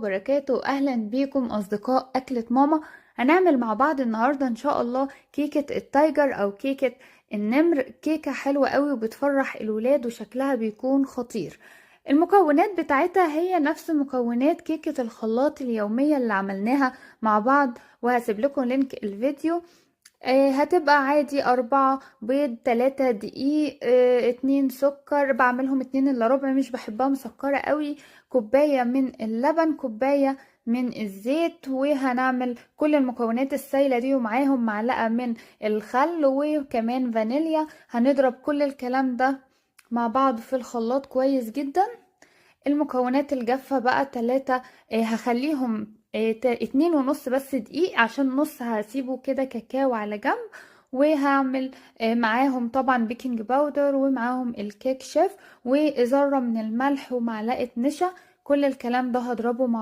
وبركاته. اهلا بيكم اصدقاء اكلة ماما. هنعمل مع بعض النهاردة ان شاء الله كيكة التايجر او كيكة النمر. كيكة حلوة قوي وبتفرح الولاد وشكلها بيكون خطير. المكونات بتاعتها هي نفس مكونات كيكة الخلاط اليومية اللي عملناها مع بعض، وهسيب لكم لينك الفيديو. هتبقى عادي 4 بيض، 3 دقيق، 2 سكر، بعملهم 2 الا ربع، مش بحبها مسكرة قوي. كوباية من اللبن، كوباية من الزيت، وهنعمل كل المكونات السائلة دي ومعاهم معلقة من الخل وكمان فانيليا. هنضرب كل الكلام ده مع بعض في الخلاط كويس جدا. المكونات الجافة بقى 3، هخليهم 2.5 بس دقيق، عشان نص هسيبه كده كاكاو على جنب. وهعمل معاهم طبعا بيكنج باودر، ومعاهم الكيك شيف، وذرة من الملح، ومعلقة نشا. كل الكلام ده هضربه مع